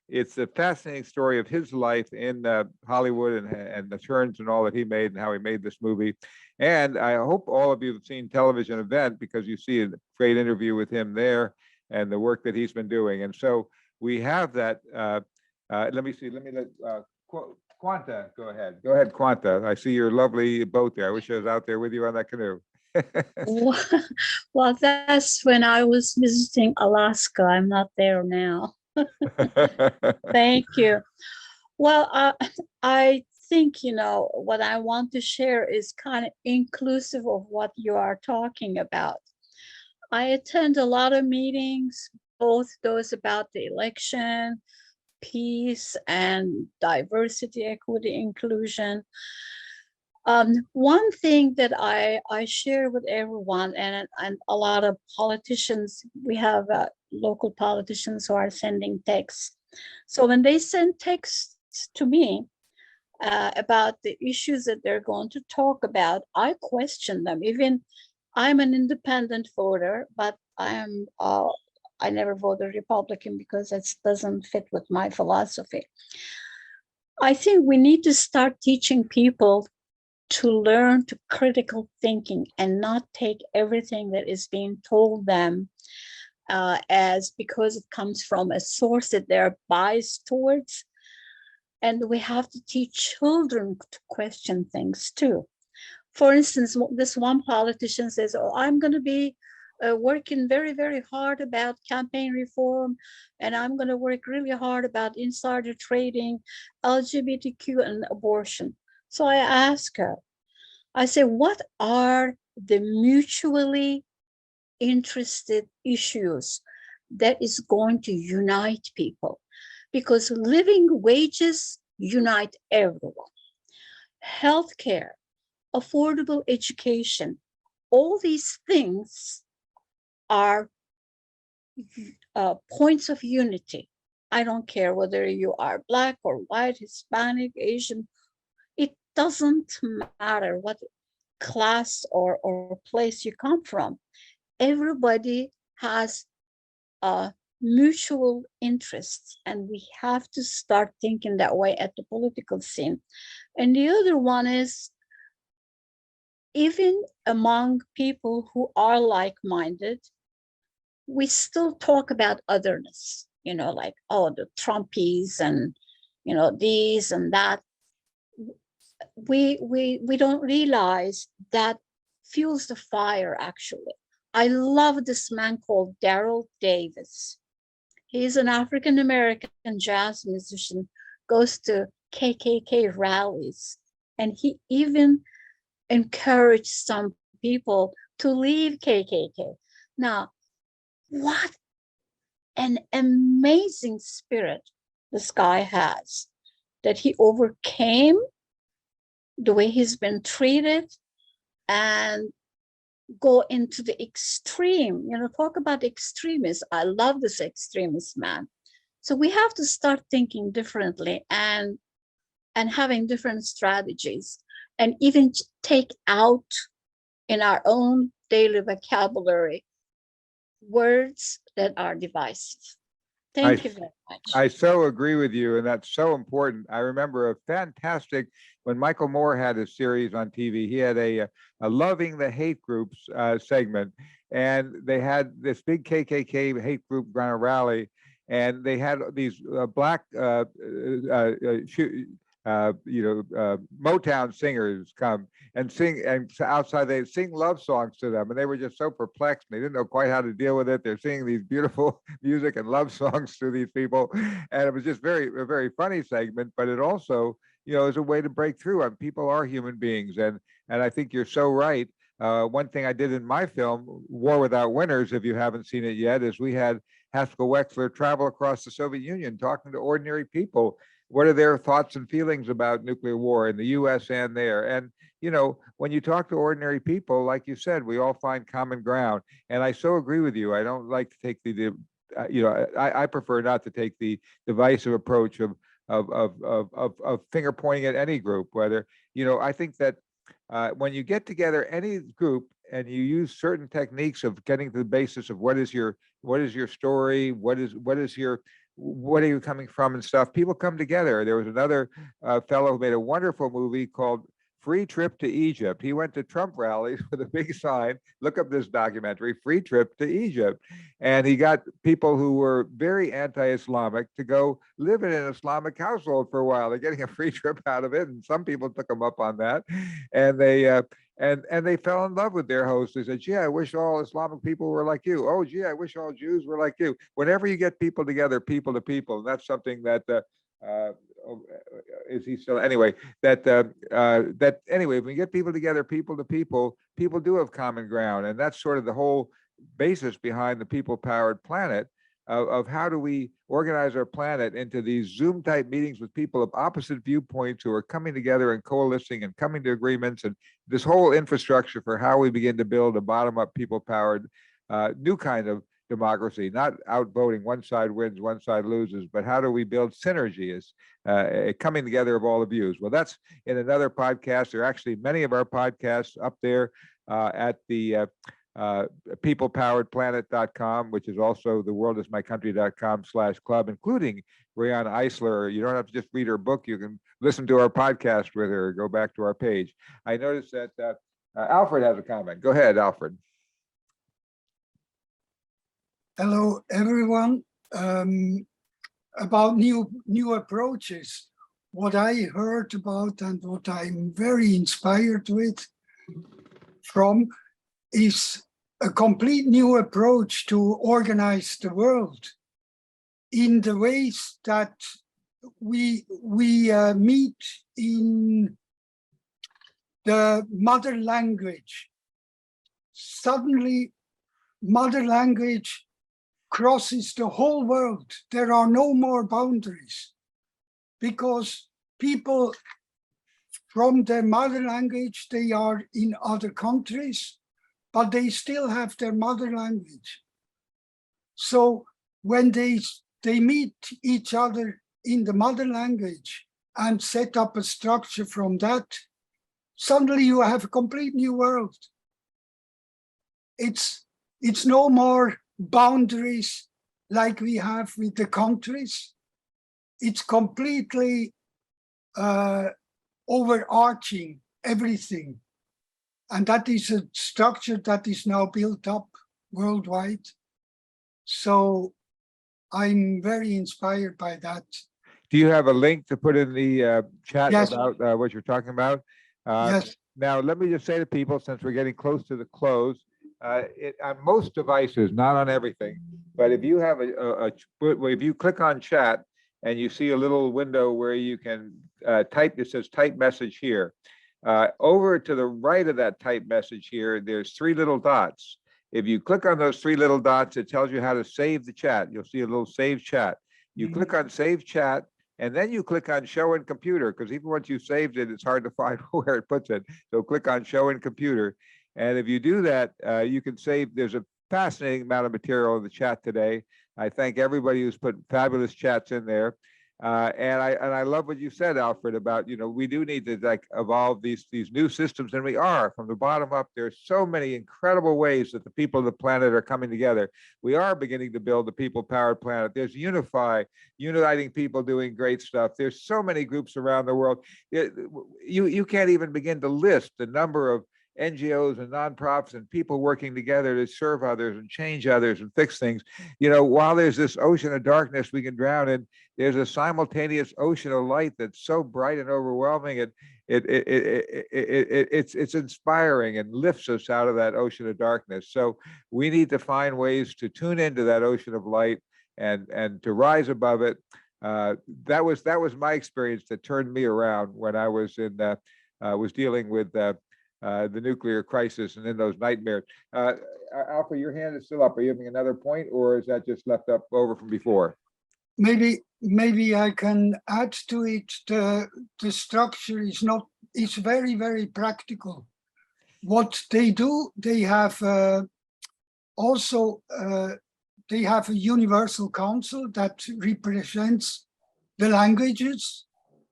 it's a fascinating story of his life in Hollywood and the turns and all that he made and how he made this movie. And I hope all of you have seen Television Event, because you see a great interview with him there and the work that he's been doing. And so we have that. Let me see. Let me let Quanta go ahead. Go ahead, Quanta. I see your lovely boat there. I wish I was out there with you on that canoe. Well, that's when I was visiting Alaska. I'm not there now. Thank you. Well, I think, you know, what I want to share is kind of inclusive of what you are talking about. I attend a lot of meetings, both those about the election, peace, and diversity, equity, inclusion. One thing that I share with everyone, and a lot of politicians, we have local politicians who are sending texts. So when they send texts to me about the issues that they're going to talk about, I question them. Even I'm an independent voter, but I never voted Republican because that doesn't fit with my philosophy. I think we need to start teaching people to learn to critical thinking and not take everything that is being told them as because it comes from a source that they're biased towards. And we have to teach children to question things too. For instance, this one politician says, oh, I'm going to be working very, very hard about campaign reform, and I'm going to work really hard about insider trading, LGBTQ, and abortion. So I ask her, I say, what are the mutually interested issues that is going to unite people? Because living wages unite everyone. Healthcare, affordable education, all these things are points of unity. I don't care whether you are Black or white, Hispanic, Asian. It doesn't matter what class or place you come from. Everybody has mutual interests, and we have to start thinking that way at the political scene. And the other one is, even among people who are like-minded, we still talk about otherness, you know, like, oh, the Trumpies and, you know, these and that. We don't realize that fuels the fire, actually. I love this man called Daryl Davis. He's an African-American jazz musician, goes to KKK rallies, and he even encouraged some people to leave KKK. Now, what an amazing spirit this guy has, that he overcame the way he's been treated, and go into the extreme, talk about extremists. I love this extremist man. So we have to start thinking differently and having different strategies, and even take out in our own daily vocabulary words that are divisive. Thank you very much. I so agree with you, and that's so important. I remember a fantastic, when Michael Moore had a series on TV, he had a Loving the Hate Groups segment, and they had this big KKK hate group going to rally, and they had these black Motown singers come and sing, and outside they sing love songs to them, and they were just so perplexed. They didn't know quite how to deal with it. They're singing these beautiful music and love songs to these people, and it was just a very funny segment. But it also, is a way to break through. And people are human beings, and I think you're so right. One thing I did in my film, War Without Winners, if you haven't seen it yet, is we had Haskell Wexler travel across the Soviet Union talking to ordinary people. What are their thoughts and feelings about nuclear war in the US and there? And, when you talk to ordinary people, like you said, we all find common ground. And I so agree with you. I don't like to take I prefer not to take the divisive approach of finger pointing at any group, whether, I think that when you get together any group and you use certain techniques of getting to the basis of what is your story, what are you coming from and stuff, people come together. There was another fellow who made a wonderful movie called Free Trip to Egypt. He went to Trump rallies with a big sign, look up this documentary, Free Trip to Egypt. And he got people who were very anti-Islamic to go live in an Islamic household for a while. They're getting a free trip out of it. And some people took them up on that. And they and they fell in love with their host. They said, gee, I wish all Islamic people were like you. Oh, gee, I wish all Jews were like you. Whenever you get people together, people to people, and that's something that is he still anyway that anyway, when you get people together, people to people do have common ground. And that's sort of the whole basis behind the people powered planet of how do we organize our planet into these Zoom type meetings with people of opposite viewpoints who are coming together and coalescing and coming to agreements, and this whole infrastructure for how we begin to build a bottom up people powered new kind of democracy, not outvoting one side wins, one side loses, but how do we build synergy as coming together of all the views? Well, that's in another podcast. There are actually many of our podcasts up there at the peoplepoweredplanet.com, which is also theworldismycountry.com/club, including Rayanne Eisler. You don't have to just read her book. You can listen to our podcast with her, go back to our page. I noticed that Alfred has a comment. Go ahead, Alfred. Hello, everyone. About new approaches, what I heard about and what I'm very inspired with from is a complete new approach to organize the world in the ways that we meet in the mother language. Suddenly, mother language crosses the whole world. There are no more boundaries because people from their mother language, they are in other countries, but they still have their mother language. So when they meet each other in the mother language and set up a structure from that, suddenly you have a complete new world. It's no more boundaries like we have with the countries. It's completely overarching everything. And that is a structure that is now built up worldwide. So I'm very inspired by that. Do you have a link to put in the chat Yes. about what you're talking about? Yes. Now, let me just say to people, since we're getting close to the close, on most devices, not on everything, but if you have if you click on chat and you see a little window where you can type, it says type message here. Over to the right of that type message here, there's 3 little dots. If you click on those 3 little dots, it tells you how to save the chat. You'll see a little save chat. You click on save chat, and then you click on show in computer, because even once you saved it, it's hard to find where it puts it. So click on show in computer. And if you do that, you can save. There's a fascinating amount of material in the chat today. I thank everybody who's put fabulous chats in there. And I love what you said, Alfred, about, we do need to like evolve these new systems, and we are from the bottom up. There's so many incredible ways that the people of the planet are coming together. We are beginning to build the people-powered planet. There's uniting people doing great stuff. There's so many groups around the world. You can't even begin to list the number of NGOs and nonprofits and people working together to serve others and change others and fix things. While there's this ocean of darkness we can drown in, there's a simultaneous ocean of light that's so bright and overwhelming. It's inspiring and lifts us out of that ocean of darkness. So we need to find ways to tune into that ocean of light and to rise above it. That was my experience that turned me around when I was was dealing with the nuclear crisis and in those nightmares. Alpha, your hand is still up. Are you having another point, or is that just left up over from before? Maybe I can add to it. The structure is very, very practical. What they do, they have they have a universal council that represents the languages.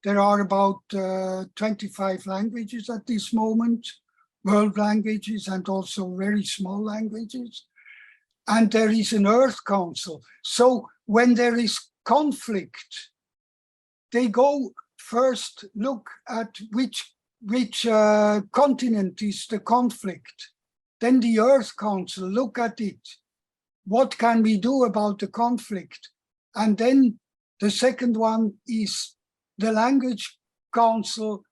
There are about 25 languages at this moment, world languages and also very small languages. And there is an Earth Council. So when there is conflict, they go first look at which continent is the conflict. Then the Earth Council look at it. What can we do about the conflict? And then the second one is the Language Council,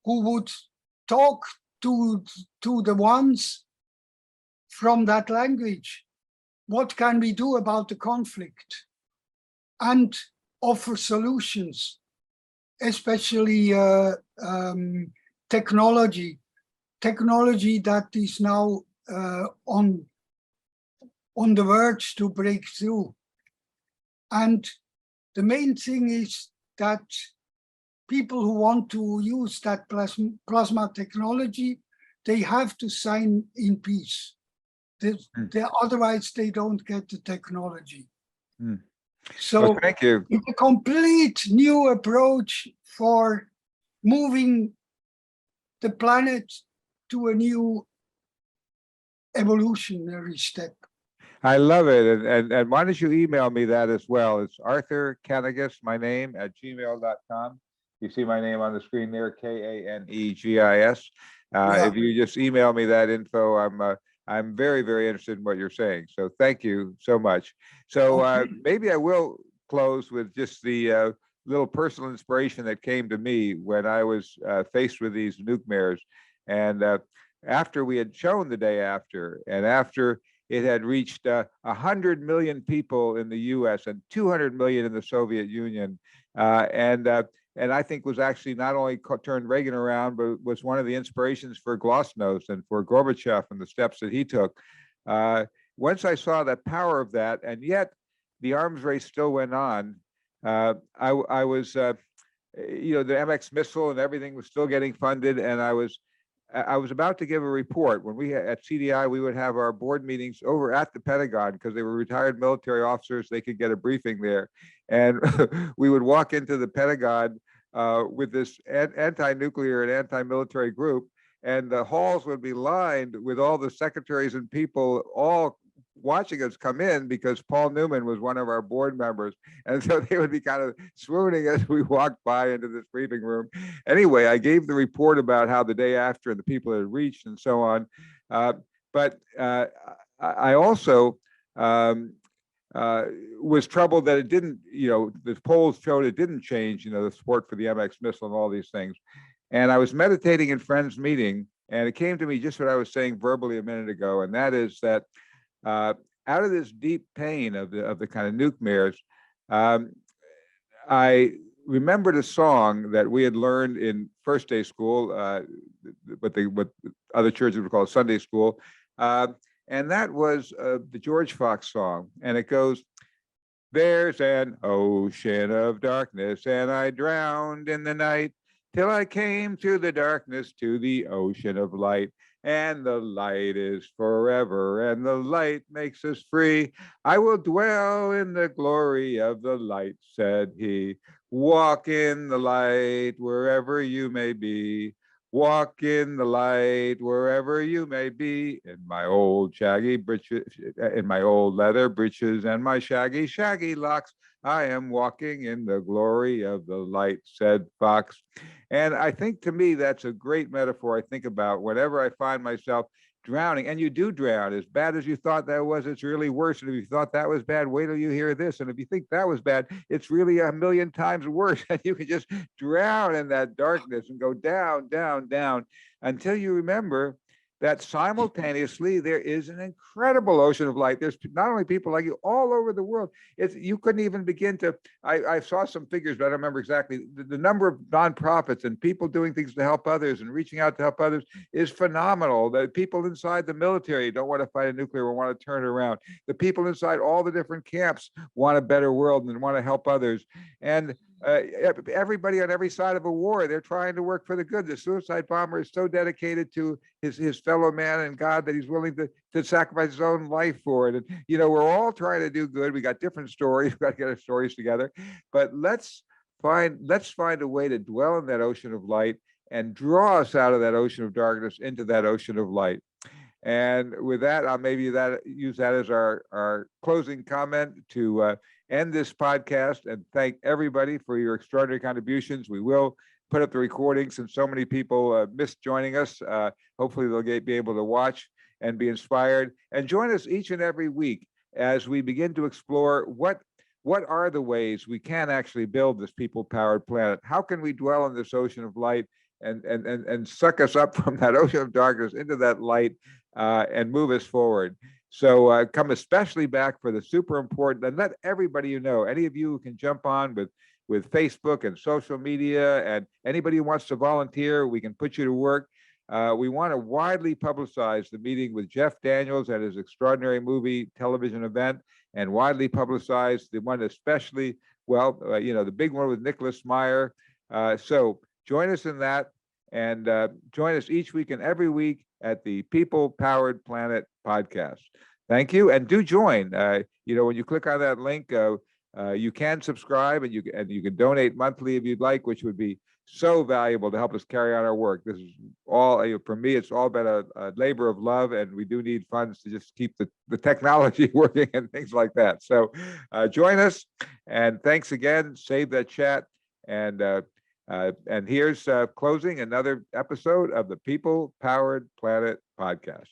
who would talk to the ones from that language. What can we do about the conflict? And offer solutions, especially technology that is now on the verge to break through. And the main thing is that people who want to use that plasma technology, they have to sign in peace. Otherwise, they don't get the technology. So well, thank you. It's a complete new approach for moving the planet to a new evolutionary step. I love it. And why don't you email me that as well? It's Arthur Kanegis, my name, @gmail.com. You see my name on the screen there, Kanegis. If you just email me that info, I'm very, very interested in what you're saying. So thank you so much. So maybe I will close with just the little personal inspiration that came to me when I was faced with these nuke mares. And after we had shown the day after, and after it had reached 100 million people in the US and 200 million in the Soviet Union, and I think was actually not only turned Reagan around, but was one of the inspirations for Glasnost and for Gorbachev and the steps that he took. Once I saw the power of that, and yet the arms race still went on, I was, the MX missile and everything was still getting funded, and I was about to give a report. When we at CDI, we would have our board meetings over at the Pentagon because they were retired military officers. They could get a briefing there. And we would walk into the Pentagon with this anti-nuclear and anti-military group, and the halls would be lined with all the secretaries and people all watching us come in because Paul Newman was one of our board members. And so they would be kind of swooning as we walked by into this briefing room. Anyway, I gave the report about how the day after and the people had reached and so on. But I also was troubled that it didn't, the polls showed it didn't change, the support for the MX missile and all these things. And I was meditating in Friends meeting, and it came to me just what I was saying verbally a minute ago, and that is that out of this deep pain of the kind of nuke mares, I remembered a song that we had learned in first day school, what other churches would call Sunday school, and that was the George Fox song, and it goes, "There's an ocean of darkness, and I drowned in the night till I came to the darkness, to the ocean of light." and the light is forever, and the light makes us free. I will dwell in the glory of the light, said he. Walk in the light wherever you may be. Walk in the light wherever you may be. In my old shaggy breeches, in my old leather breeches, and my shaggy locks, I am walking in the glory of the light, said Fox. And I think, to me, that's a great metaphor I think about whenever I find myself drowning. And you do drown. As bad as you thought that was, it's really worse. And if you thought that was bad, wait till you hear this. And if you think that was bad, it's really a million times worse. And you can just drown in that darkness and go down, down, down, until you remember that simultaneously there is an incredible ocean of light. There's not only people like you all over the world. You couldn't even begin to. I saw some figures, but I don't remember exactly. The number of nonprofits and people doing things to help others and reaching out to help others is phenomenal. The people inside the military don't want to fight a nuclear war, want to turn it around. The people inside all the different camps want a better world and want to help others. And everybody on every side of a war, they're trying to work for the good. The suicide bomber is so dedicated to his fellow man and God that he's willing to sacrifice his own life for it. And, we're all trying to do good. We got different stories. We got to get our stories together. But let's find a way to dwell in that ocean of light and draw us out of that ocean of darkness into that ocean of light. And with that, I'll maybe use that as our closing comment to end this podcast and thank everybody for your extraordinary contributions. We will put up the recordings, and so many people missed joining us. Hopefully they'll be able to watch and be inspired, and join us each and every week as we begin to explore what are the ways we can actually build this people-powered planet. How can we dwell in this ocean of light and suck us up from that ocean of darkness into that light and move us forward? So come especially back for the super important, and let everybody any of you who can jump on with Facebook and social media, and anybody who wants to volunteer, we can put you to work. We want to widely publicize the meeting with Jeff Daniels at his extraordinary movie television event, and widely publicize the one especially, the big one with Nicholas Meyer. So join us in that, and join us each week and every week at the People Powered Planet podcast. Thank you, and do join. When you click on that link, you can subscribe, and you can donate monthly if you'd like, which would be so valuable to help us carry on our work. This is all, for me, it's all been a labor of love, and we do need funds to just keep the technology working and things like that. So join us, and thanks again. Save that chat, and here's closing another episode of the People Powered Planet podcast.